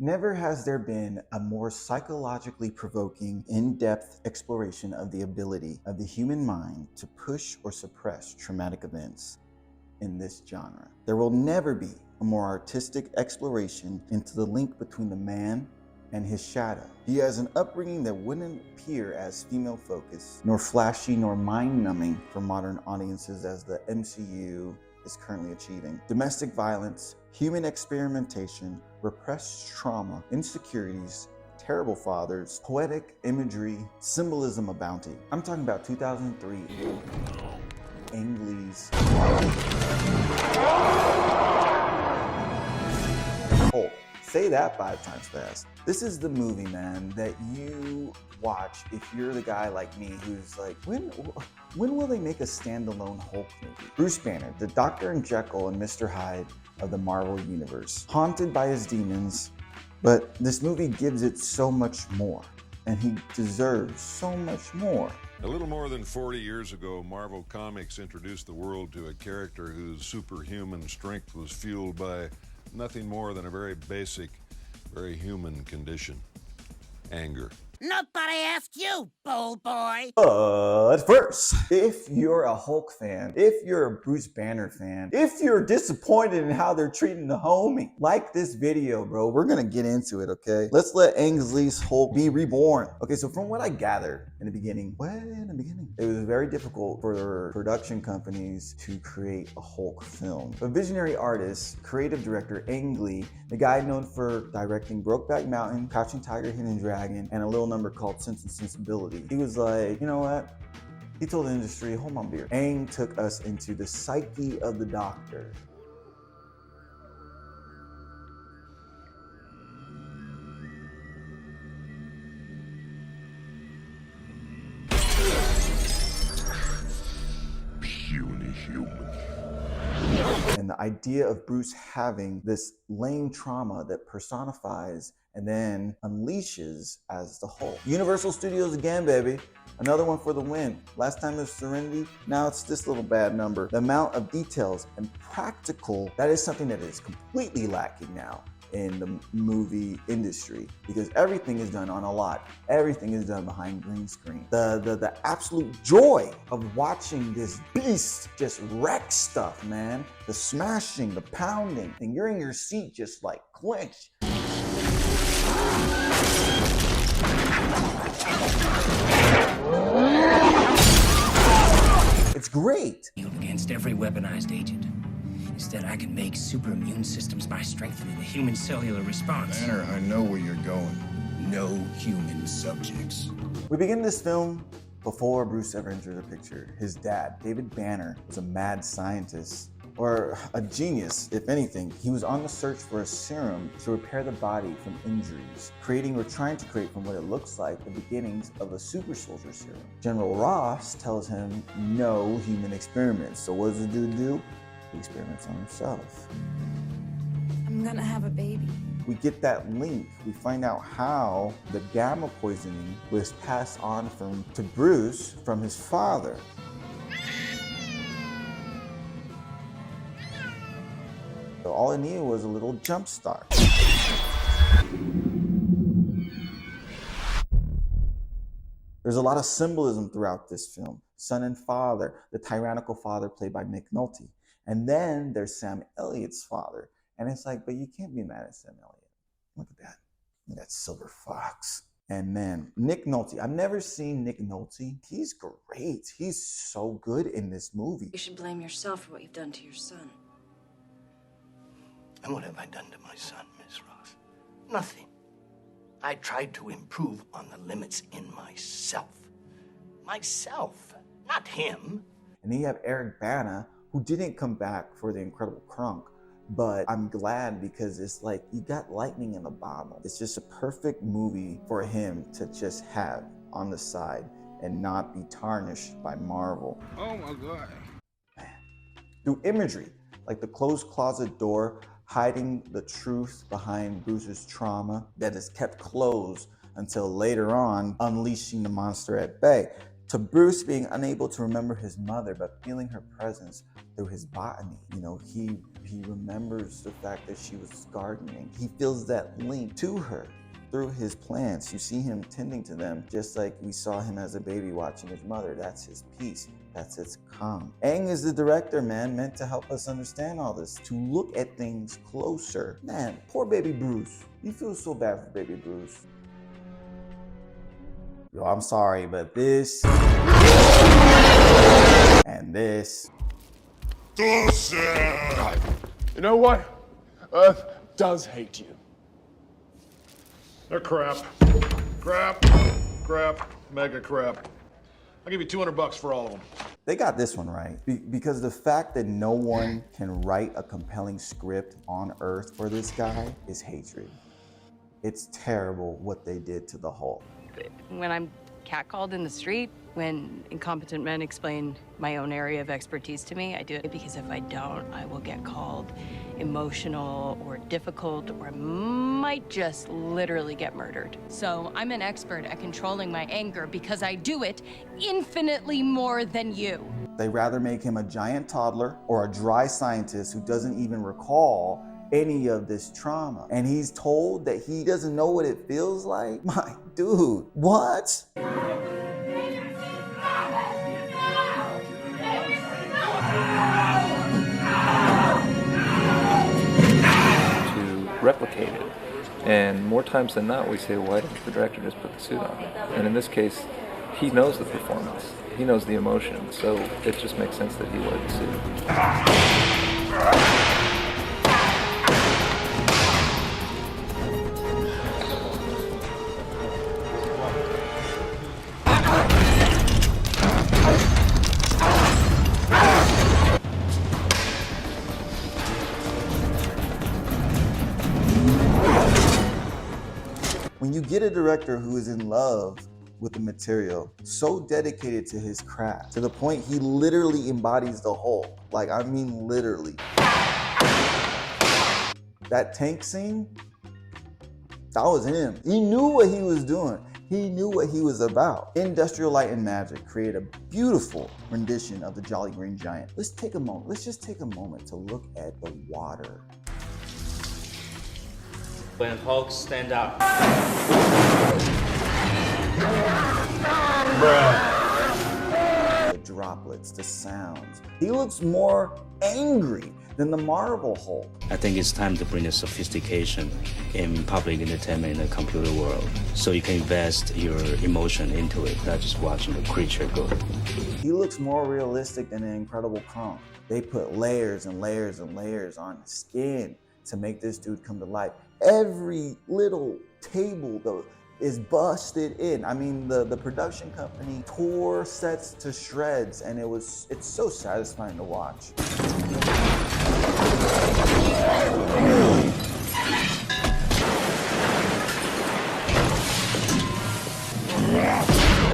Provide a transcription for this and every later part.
Never has there been a more psychologically provoking, in-depth exploration of the ability of the human mind to push or suppress traumatic events in this genre. There will never be a more artistic exploration into the link between the man and his shadow. He has an upbringing that wouldn't appear as female-focused, nor flashy, nor mind-numbing for modern audiences as the MCU is currently achieving. Domestic violence, human experimentation, repressed trauma, insecurities, terrible fathers, poetic imagery, symbolism abounding. I'm talking about 2003 Ang Lee's Hulk. Say that 5 times fast. This is the movie, man, that you watch if you're the guy like me who's like, when will they make a standalone Hulk movie? Bruce Banner, the Dr. and Jekyll and Mr. Hyde of the Marvel Universe. Haunted by his demons, but this movie gives it so much more, and he deserves so much more. A little more than 40 years ago, Marvel Comics introduced the world to a character whose superhuman strength was fueled by nothing more than a very basic, very human condition: anger. Nobody asked you, bold boy. But first, if you're a Hulk fan, if you're a Bruce Banner fan, if you're disappointed in how they're treating the homie, like this video, bro. We're gonna get into it, okay? Let's let Ang Lee's Hulk be reborn. Okay, so from what I gathered in the beginning, it was very difficult for production companies to create a Hulk film. A visionary artist, creative director Ang Lee, the guy known for directing Brokeback Mountain, Crouching Tiger, Hidden Dragon, and a little number called Sense and Sensibility. He was like, you know what? He told the industry, hold my beer. Ang took us into the psyche of the Doctor. Puny human. And the idea of Bruce having this lame trauma that personifies and then unleashes as the Hulk. Universal Studios again, baby. Another one for the win. Last time it was Serenity, now it's this little bad number. The amount of details and practical, that is something that is completely lacking now in the movie industry, because everything is done on a lot. Everything is done behind green screen. The absolute joy of watching this beast just wreck stuff, man. The smashing, the pounding, and you're in your seat just like clenched. It's great. Against every weaponized agent. Instead, I can make super immune systems by strengthening the human cellular response. Banner, I know where you're going. No human subjects. We begin this film before Bruce ever entered the picture. His dad, David Banner, was a mad scientist, or a genius, if anything. He was on the search for a serum to repair the body from injuries, creating or trying to create from what it looks like the beginnings of a super soldier serum. General Ross tells him no human experiments. So what does the dude do? He experiments on himself. I'm gonna have a baby. We get that link. We find out how the gamma poisoning was passed on to Bruce from his father. So all it needed was a little jump start. There's a lot of symbolism throughout this film. Son and father, the tyrannical father played by Nick Nolte. And then there's Sam Elliott's father. And it's like, but you can't be mad at Sam Elliott. Look at that. Look at that silver fox. And man, Nick Nolte. I've never seen Nick Nolte. He's great. He's so good in this movie. You should blame yourself for what you've done to your son. And what have I done to my son, Miss Ross? Nothing. I tried to improve on the limits in myself. Myself, not him. And then you have Eric Bana, who didn't come back for The Incredible Crunk, but I'm glad because it's like you got lightning in a bottle. It's just a perfect movie for him to just have on the side and not be tarnished by Marvel. Oh my God. Man. Through imagery, like the closed closet door, hiding the truth behind Bruce's trauma that is kept closed until later on unleashing the monster at bay. to Bruce being unable to remember his mother, but feeling her presence through his botany. You know, he remembers the fact that she was gardening. He feels that link to her through his plants. You see him tending to them, just like we saw him as a baby watching his mother. That's his peace. That's his calm. Aang is the director, man, meant to help us understand all this, to look at things closer. Man, poor baby Bruce. You feel so bad for baby Bruce. Yo, I'm sorry, but this and this. You know what? Earth does hate you. They're crap. Crap. Crap. Mega crap. I'll give you $200 for all of them. They got this one right. Because the fact that no one can write a compelling script on Earth for this guy is hatred. It's terrible what they did to the Hulk. When I'm catcalled in the street, when incompetent men explain my own area of expertise to me, I do it because if I don't, I will get called emotional or difficult, or I might just literally get murdered. So I'm an expert at controlling my anger because I do it infinitely more than you. They rather make him a giant toddler or a dry scientist who doesn't even recall any of this trauma. And he's told that he doesn't know what it feels like? My dude, what? Replicate it. And more times than not, we say, why didn't the director just put the suit on? And in this case, he knows the performance. He knows the emotion. So it just makes sense that he wore the suit. When you get a director who is in love with the material, so dedicated to his craft, to the point he literally embodies the Hulk. Like, I mean literally. That tank scene, that was him. He knew what he was doing. He knew what he was about. Industrial Light and Magic created a beautiful rendition of the Jolly Green Giant. Let's take a moment. Let's just take a moment to look at the water. When Hulk stand up. The droplets, the sounds. He looks more angry than the Marvel Hulk. I think it's time to bring the sophistication in public entertainment in the computer world, so you can invest your emotion into it, not just watching the creature go. He looks more realistic than an Incredible Kong. They put layers and layers and layers on his skin to make this dude come to life. Every little table though is busted in. I mean, the production company tore sets to shreds, and it's so satisfying to watch.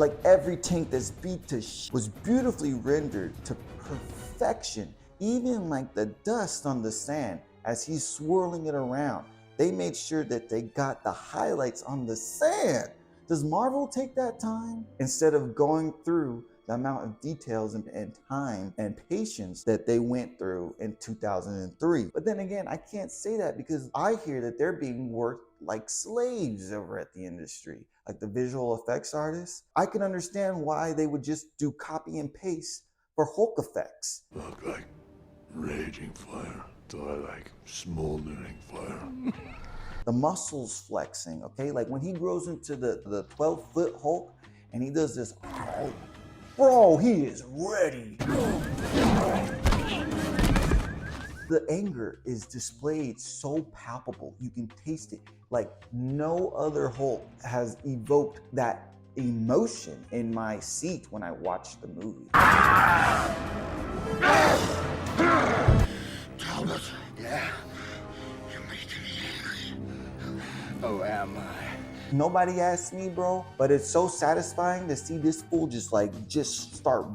Like every tank that's beat to was beautifully rendered to perfection. Even like the dust on the sand as he's swirling it around. They made sure that they got the highlights on the sand. Does Marvel take that time? Instead of going through the amount of details and time and patience that they went through in 2003. But then again, I can't say that because I hear that they're being worked like slaves over at the industry, like the visual effects artists. I can understand why they would just do copy and paste for Hulk effects. Look like raging fire. So I like smoldering fire. The muscles flexing, okay? Like when he grows into the 12-foot Hulk and he does this, oh, bro, he is ready. The anger is displayed so palpable. You can taste it. Like no other Hulk has evoked that emotion in my seat when I watched the movie. Talbot. Yeah? You're making me angry. Oh, am I? Nobody asked me, bro, but it's so satisfying to see this fool just start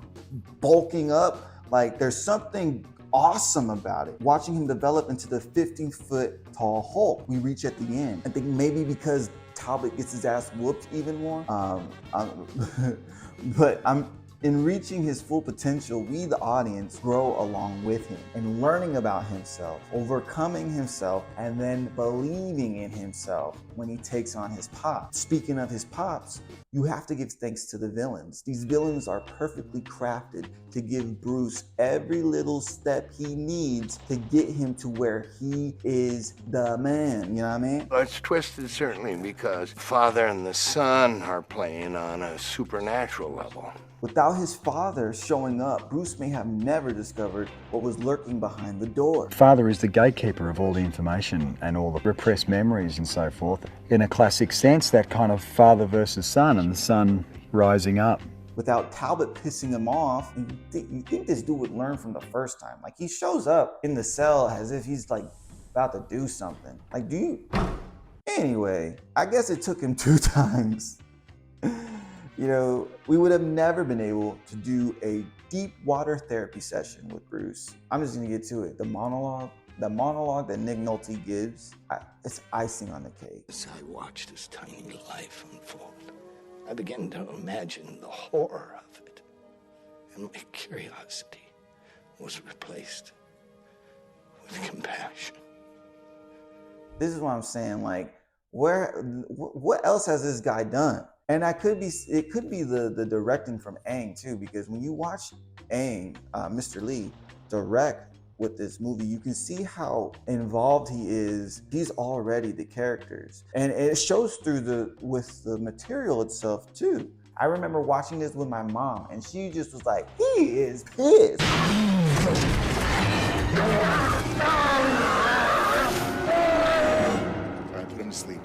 bulking up. Like there's something awesome about it. Watching him develop into the 15-foot tall Hulk. We reach at the end. I think maybe because Talbot gets his ass whooped even more. But in reaching his full potential, we, the audience, grow along with him and learning about himself, overcoming himself, and then believing in himself when he takes on his pops. Speaking of his pops, you have to give thanks to the villains. These villains are perfectly crafted to give Bruce every little step he needs to get him to where he is the man, you know what I mean? Well, it's twisted certainly because father and the son are playing on a supernatural level. Without his father showing up, Bruce may have never discovered what was lurking behind the door. Father is the gatekeeper of all the information and all the repressed memories and so forth. In a classic sense, that kind of father versus son, and the son rising up. Without Talbot pissing him off, you think this dude would learn from the first time. Like, he shows up in the cell as if he's like about to do something. Like, Anyway, I guess it took him 2 times. You know, we would have never been able to do a deep water therapy session with Bruce. I'm just gonna get to it. The monologue that Nick Nolte gives, it's icing on the cake. As I watched his tiny life unfold, I began to imagine the horror of it, and my curiosity was replaced with compassion. This is what I'm saying, like, what else has this guy done? And it could be the directing from Aang too, because when you watch Aang, Mr. Lee, direct with this movie, you can see how involved he is. He's already the characters, and it shows through with the material itself too. I remember watching this with my mom, and she just was like, "He is pissed." I put him to sleep.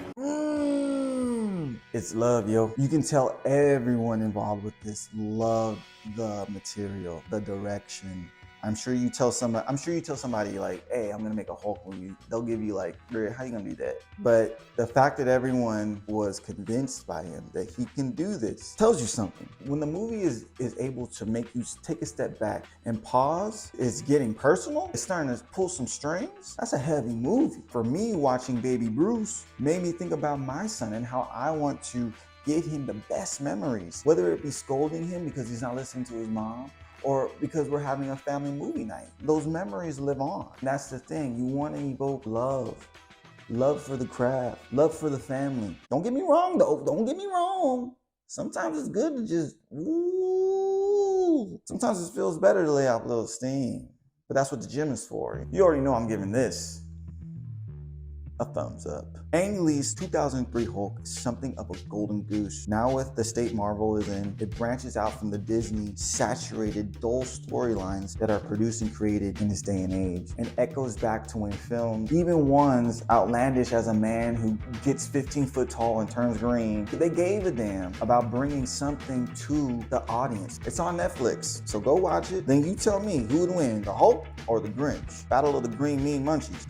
It's love, yo. You can tell everyone involved with this love the material, the direction. I'm sure you tell somebody like, "Hey, I'm gonna make a Hulk movie." They'll give you like, "How you gonna do that?" But the fact that everyone was convinced by him that he can do this tells you something. When the movie is able to make you take a step back and pause, it's getting personal, it's starting to pull some strings. That's a heavy movie. For me, watching Baby Bruce made me think about my son and how I want to give him the best memories, whether it be scolding him because he's not listening to his mom, or because we're having a family movie night. Those memories live on. That's the thing. You want to evoke love for the craft, love for the family. Don't get me wrong though. Don't get me wrong. Sometimes it's good to just, sometimes it feels better to lay out a little steam. But that's what the gym is for. You already know I'm giving this a thumbs up. Ang Lee's 2003 Hulk is something of a golden goose. Now with the state Marvel is in, it branches out from the Disney saturated, dull storylines that are produced and created in this day and age, and echoes back to when filmed, even ones outlandish as a man who gets 15 foot tall and turns green, they gave a damn about bringing something to the audience. It's on Netflix, so go watch it. Then you tell me who would win, the Hulk or the Grinch? Battle of the Green Mean Munchies.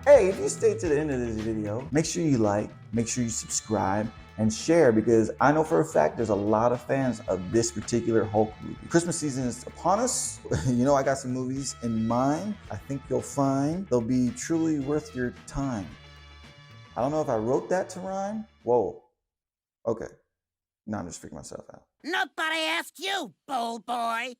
Hey, if you stay to the end of this video, make sure you like, make sure you subscribe, and share, because I know for a fact there's a lot of fans of this particular Hulk movie. Christmas season is upon us. You know, I got some movies in mind. I think you'll find they'll be truly worth your time. I don't know if I wrote that to rhyme. Whoa. Okay. Now I'm just freaking myself out. Nobody asked you, bold boy.